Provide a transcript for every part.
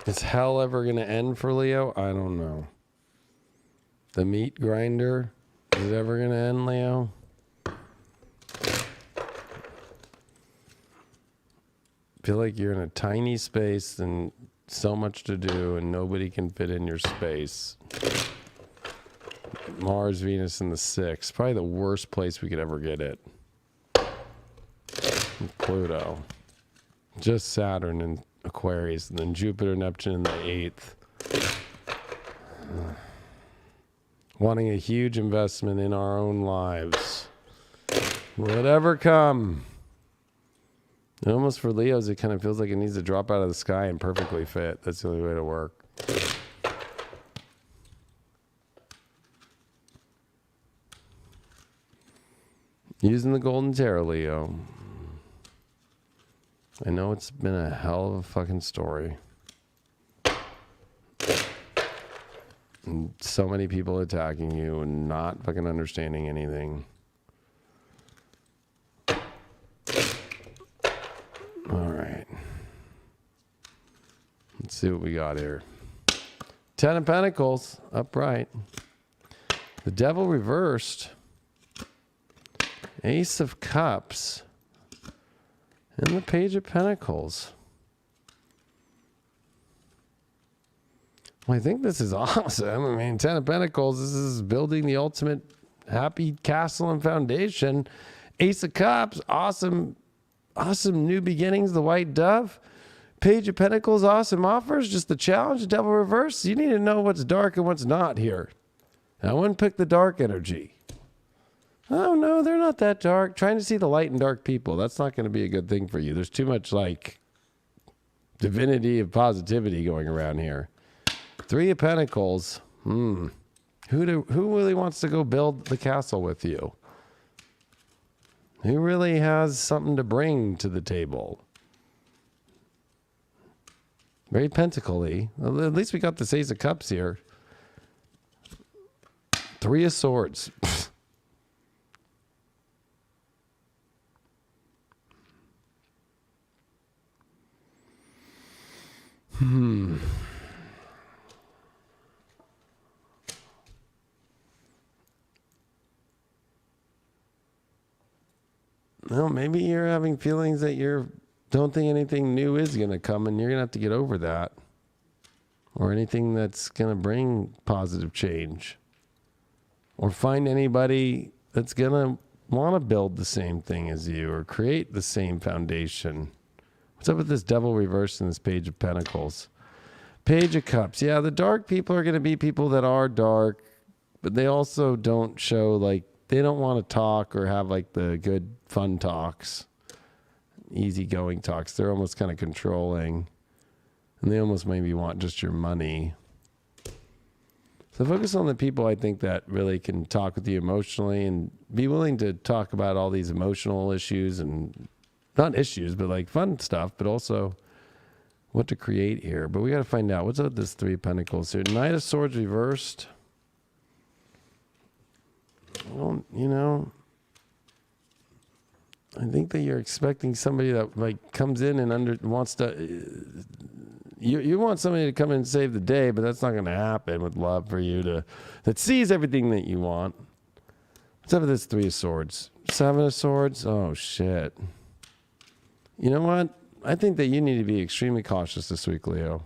Is hell ever going to end for Leo? I don't know. The meat grinder, is it ever going to end, Leo? Feel like you're in a tiny space and so much to do and nobody can fit in your space. Mars, Venus in the 6th. Probably the worst place we could ever get it. And Pluto. Just Saturn and Aquarius. And then Jupiter, Neptune in the 8th. Wanting a huge investment in our own lives. Will it ever come? And almost for Leos, it kind of feels like it needs to drop out of the sky and perfectly fit. That's the only way to work. Using the Golden Tarot, Leo. I know it's been a hell of a fucking story. And so many people attacking you and not fucking understanding anything. All right. Let's see what we got here. 10 of Pentacles, upright. The Devil reversed. Ace of Cups. And the Page of Pentacles. Well, I think this is awesome. I mean, 10 of Pentacles, this is building the ultimate happy castle and foundation. Ace of Cups, awesome. Awesome new beginnings, the White Dove. Page of Pentacles, awesome offers. Just the challenge, the Devil reverse. You need to know what's dark and what's not here. And I wouldn't pick the dark energy. Oh, no, they're not that dark. Trying to see the light in dark people. That's not going to be a good thing for you. There's too much, like, divinity of positivity going around here. 3 of Pentacles. Who really wants to go build the castle with you? Who really has something to bring to the table? Very pentacly. Well, at least we got this Ace of Cups here. 3 of Swords. Well, maybe you're having feelings that you don't think anything new is going to come, and you're going to have to get over that. Or anything that's going to bring positive change. Or find anybody that's going to want to build the same thing as you or create the same foundation. What's up with this Devil reverse and this Page of Pentacles? Page of Cups. Yeah, the dark people are going to be people that are dark, but they also don't show, like, they don't want to talk or have, like, the good fun talks, easygoing talks. They're almost kind of controlling, and they almost maybe want just your money. So focus on the people, I think, that really can talk with you emotionally and be willing to talk about all these emotional issues, and not issues, but like fun stuff, but also what to create here. But we got to find out what's up with this 3 of Pentacles here. Knight of Swords reversed. Well, you know, I think that you're expecting somebody that, like, comes in and wants to. You want somebody to come in and save the day, but that's not going to happen with love for you that sees everything that you want. What's up with this 3 of Swords? 7 of Swords? Oh, shit. You know what? I think that you need to be extremely cautious this week, Leo.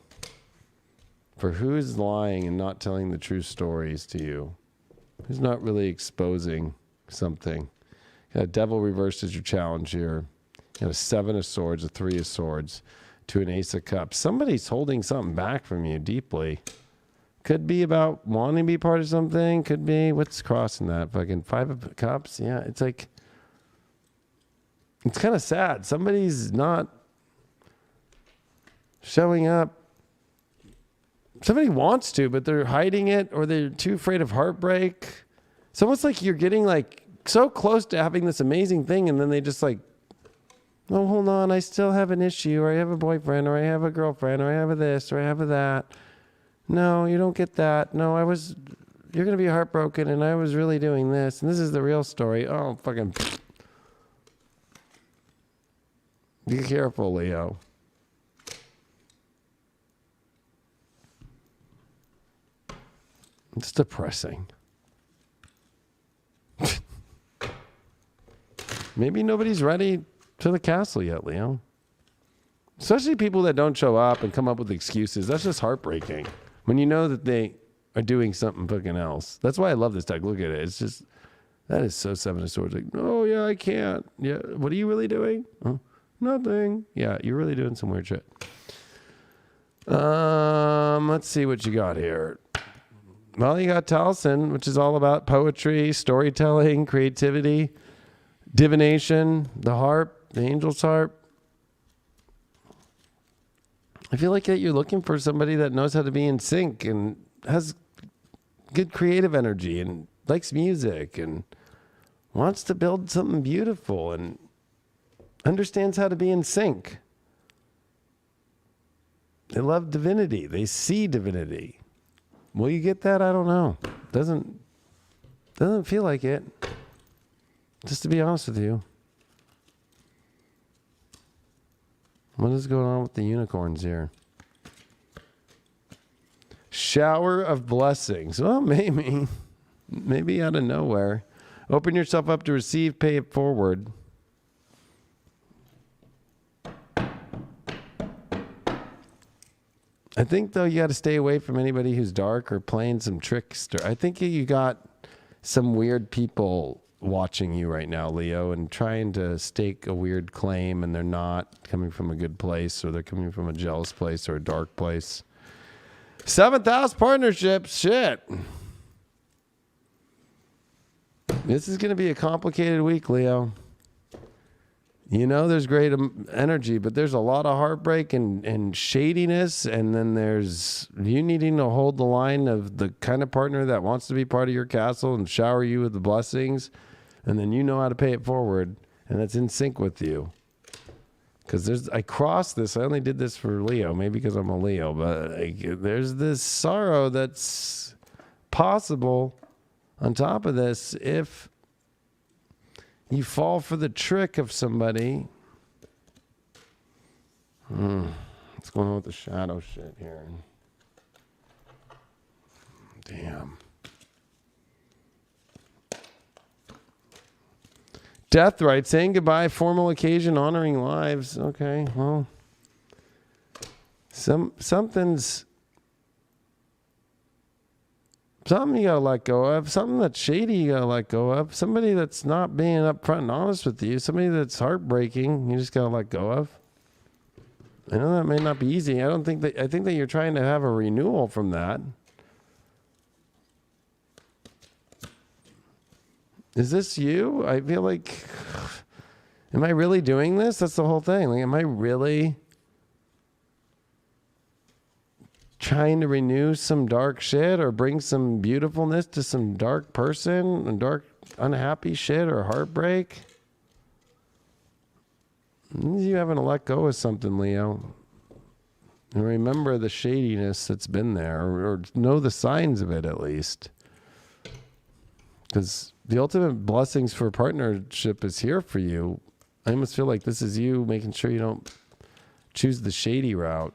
For who's lying and not telling the true stories to you. Who's not really exposing something. You got a Devil reversed as your challenge here. You got a 7 of Swords, a 3 of Swords, to an Ace of Cups. Somebody's holding something back from you deeply. Could be about wanting to be part of something. Could be, what's crossing that? Fucking 5 of Cups? Yeah, it's like, it's kind of sad. Somebody's not showing up. Somebody wants to, but they're hiding it, or they're too afraid of heartbreak. It's almost like you're getting, like, so close to having this amazing thing, and then they just, like, oh, hold on, I still have an issue, or I have a boyfriend, or I have a girlfriend, or I have a this, or I have a that. No, you don't get that. No, you're going to be heartbroken, and I was really doing this, and this is the real story. Oh, fucking. Be careful, Leo. It's depressing. Maybe nobody's ready to the castle yet, Leo. Especially people that don't show up and come up with excuses. That's just heartbreaking. When you know that they are doing something fucking else. That's why I love this deck. Look at it. It's just, that is so Seven of Swords. Like, oh yeah, I can't. Yeah, what are you really doing? Huh? Nothing. Yeah, you're really doing some weird shit. Let's see what you got here. Well, you got Taliesin, which is all about poetry, storytelling, creativity, divination, the harp, the angel's harp. I feel like that you're looking for somebody that knows how to be in sync and has good creative energy and likes music and wants to build something beautiful and understands how to be in sync. They love divinity. They see divinity. Will you get that? I don't know. Doesn't feel like it. Just to be honest with you. What is going on with the unicorns here? Shower of blessings. Well, maybe out of nowhere. Open yourself up to receive, pay it forward. I think, though, you got to stay away from anybody who's dark or playing some trickster. I think you got some weird people watching you right now, Leo, and trying to stake a weird claim, and they're not coming from a good place, or they're coming from a jealous place or a dark place. 7th house partnerships. Shit. This is going to be a complicated week, Leo. You know there's great energy, but there's a lot of heartbreak and shadiness, and then there's you needing to hold the line of the kind of partner that wants to be part of your castle and shower you with the blessings, and then you know how to pay it forward, and that's in sync with you. Because I crossed this. I only did this for Leo, maybe because I'm a Leo, but there's this sorrow that's possible on top of this if you fall for the trick of somebody. What's going on with the shadow shit here? Damn. Death right, saying goodbye, formal occasion, honoring lives. Okay, well, something you gotta let go of. Something that's shady you gotta let go of. Somebody that's not being upfront and honest with you. Somebody that's heartbreaking. You just gotta let go of. I know that may not be easy. I think that you're trying to have a renewal from that. Is this you? I feel like, am I really doing this? That's the whole thing. Like, am I really trying to renew some dark shit or bring some beautifulness to some dark person and dark unhappy shit or heartbreak? You having to let go of something, Leo. And remember the shadiness that's been there, or know the signs of it at least. Because the ultimate blessings for partnership is here for you. I almost feel like this is you making sure you don't choose the shady route.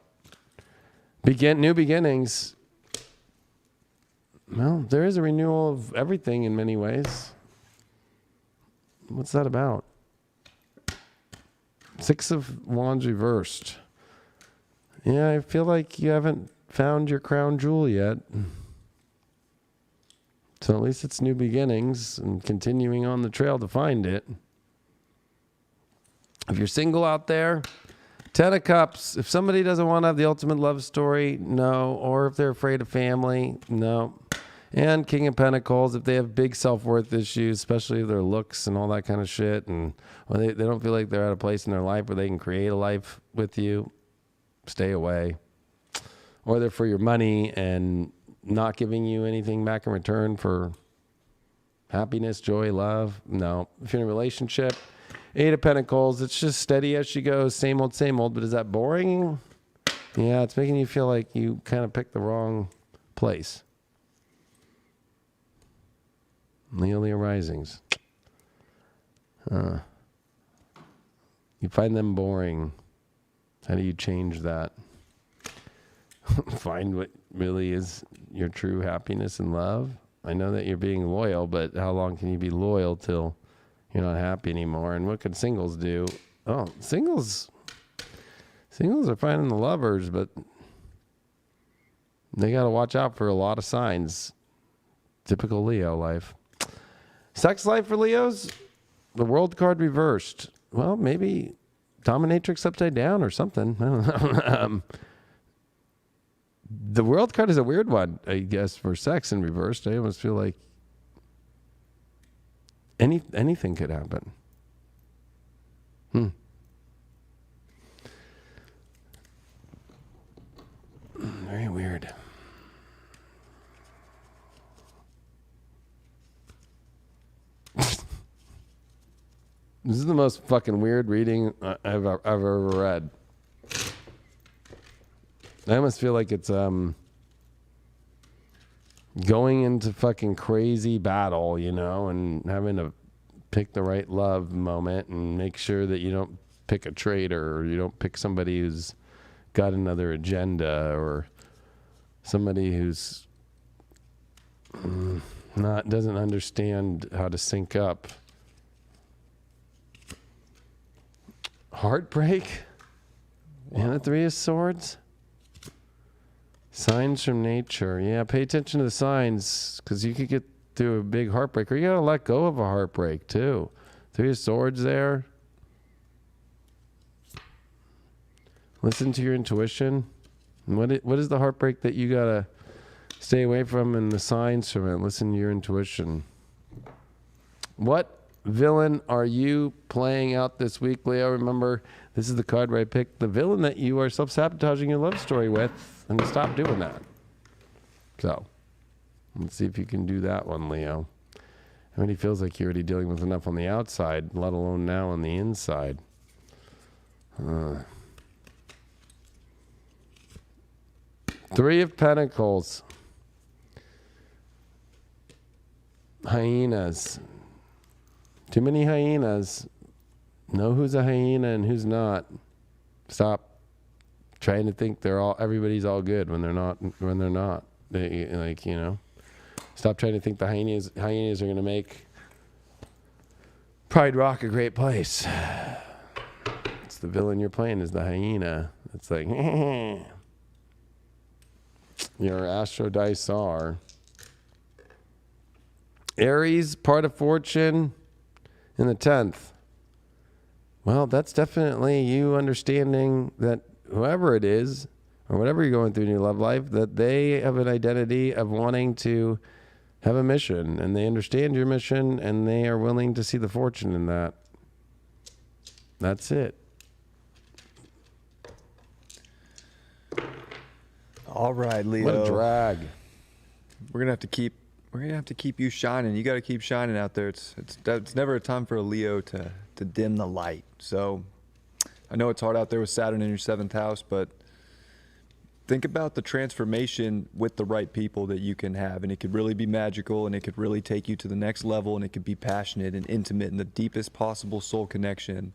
New beginnings. Well, there is a renewal of everything in many ways. What's that about? 6 of Wands reversed. Yeah, I feel like you haven't found your crown jewel yet. So at least it's new beginnings and continuing on the trail to find it. If you're single out there, 10 of Cups. If somebody doesn't want to have the ultimate love story, no. Or if they're afraid of family, no. And King of Pentacles, if they have big self-worth issues, especially their looks and all that kind of shit, and they don't feel like they're at a place in their life where they can create a life with you, stay away. Or they're for your money and not giving you anything back in return for happiness, joy, love. No. If you're in a relationship, 8 of Pentacles, it's just steady as she goes, same old, but is that boring? Yeah, it's making you feel like you kind of picked the wrong place. Leo risings. You find them boring. How do you change that? find what really is your true happiness and love. I know that you're being loyal, but how long can you be loyal till you're not happy anymore? And what can singles do? Oh, singles are finding the lovers, but they got to watch out for a lot of signs. Typical Leo life. Sex life for Leos, the world card reversed. Well, maybe dominatrix upside down or something. I don't know. The world card is a weird one, I guess, for sex in reversed. I almost feel like anything could happen. Very weird. This is the most fucking weird reading I've ever read. I almost feel like it's going into fucking crazy battle, you know, and having to pick the right love moment and make sure that you don't pick a traitor or you don't pick somebody who's got another agenda or somebody who's doesn't understand how to sync up. Heartbreak and the Three of Swords. Signs from nature. Yeah, pay attention to the signs because you could get through a big heartbreak or you got to let go of a heartbreak too. Three of Swords there. Listen to your intuition. What is the heartbreak that you got to stay away from and the signs from it? Listen to your intuition. What villain are you playing out this week, Leo? Remember, this is the card where I picked the villain that you are self-sabotaging your love story with, and stop doing that. So, let's see if you can do that one, Leo. I mean, he feels like you're already dealing with enough on the outside, let alone now on the inside. Three of Pentacles. Hyenas. Too many hyenas. Know who's a hyena and who's not. Stop trying to think everybody's all good when they're not. They, like, you know. Stop trying to think the hyenas are going to make Pride Rock a great place. It's the villain you're playing is the hyena. It's like your Astro dice are Aries, part of fortune in the 10th. Well, that's definitely you understanding that whoever it is, or whatever you're going through in your love life, that they have an identity of wanting to have a mission, and they understand your mission, and they are willing to see the fortune in that. That's it. All right, Leo. What a drag. We're gonna have to keep you shining. You got to keep shining out there. It's never a time for a Leo to dim the light. So I know it's hard out there with Saturn in your 7th house, but think about the transformation with the right people that you can have, and it could really be magical, and it could really take you to the next level, and it could be passionate and intimate and the deepest possible soul connection.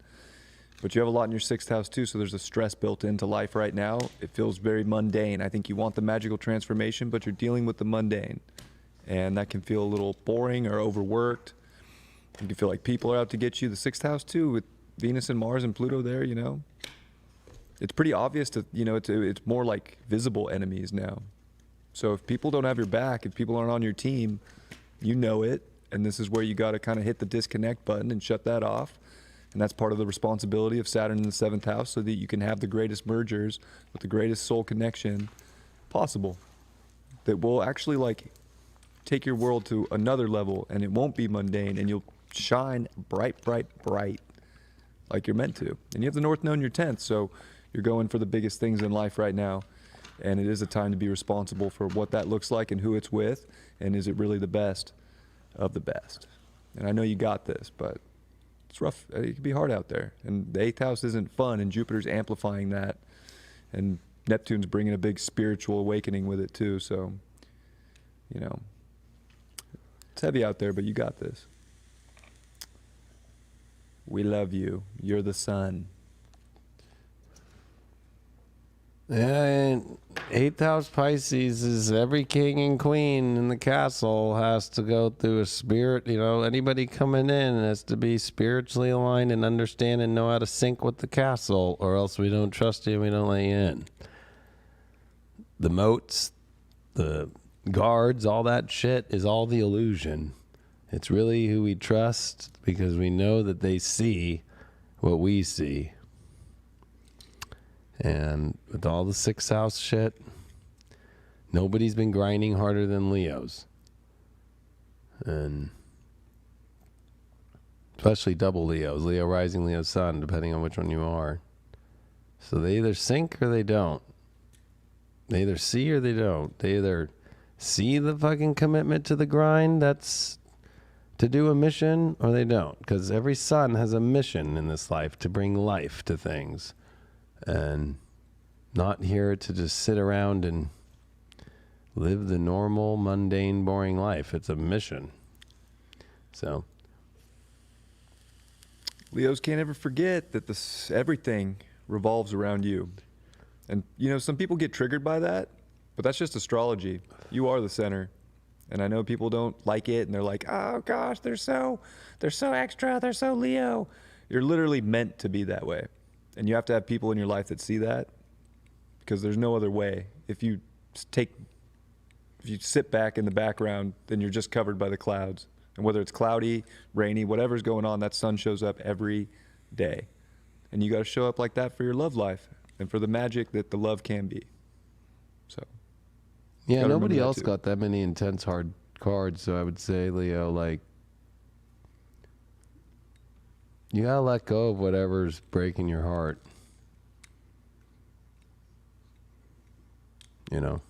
But you have a lot in your 6th house too, so there's a stress built into life right now. It feels very mundane. I think you want the magical transformation, but you're dealing with the mundane, and that can feel a little boring or overworked. You can feel like people are out to get you. The 6th house too, with Venus and Mars and Pluto there, you know. It's pretty obvious to, you know, it's more like visible enemies now. So if people don't have your back, if people aren't on your team, you know it. And this is where you got to kind of hit the disconnect button and shut that off. And that's part of the responsibility of Saturn in the 7th house, so that you can have the greatest mergers with the greatest soul connection possible. That will actually like take your world to another level, and it won't be mundane, and you'll shine bright, bright, bright like you're meant to. And you have the North Node in your 10th, so you're going for the biggest things in life right now. And it is a time to be responsible for what that looks like and who it's with, and is it really the best of the best. And I know you got this, but it's rough. It can be hard out there. And the 8th house isn't fun, and Jupiter's amplifying that. And Neptune's bringing a big spiritual awakening with it too. So, you know, it's heavy out there, but you got this. We love you. You're the sun. And 8th house Pisces is every king and queen in the castle has to go through a spirit. You know, anybody coming in has to be spiritually aligned and understand and know how to sync with the castle, or else we don't trust you and we don't let you in. The moats, the guards, all that shit is all the illusion. It's really who we trust because we know that they see what we see. And with all the 6th house shit, nobody's been grinding harder than Leos. And especially double Leos, Leo rising, Leo sun, depending on which one you are. So they either sink or they don't. They either see or they don't. They either see the fucking commitment to the grind that's to do a mission, or they don't. Because every sun has a mission in this life to bring life to things. And not here to just sit around and live the normal, mundane, boring life. It's a mission. So Leos can't ever forget that everything revolves around you. And, you know, some people get triggered by that, but that's just astrology. You are the center. And I know people don't like it, and they're like, oh, gosh, they're so extra, they're so Leo. You're literally meant to be that way. And you have to have people in your life that see that, because there's no other way. If you sit back in the background, then you're just covered by the clouds. And whether it's cloudy, rainy, whatever's going on, that sun shows up every day. And you got to show up like that for your love life and for the magic that the love can be. So, yeah, nobody else got that many intense hard cards. So I would say, Leo, like, you gotta let go of whatever's breaking your heart. You know?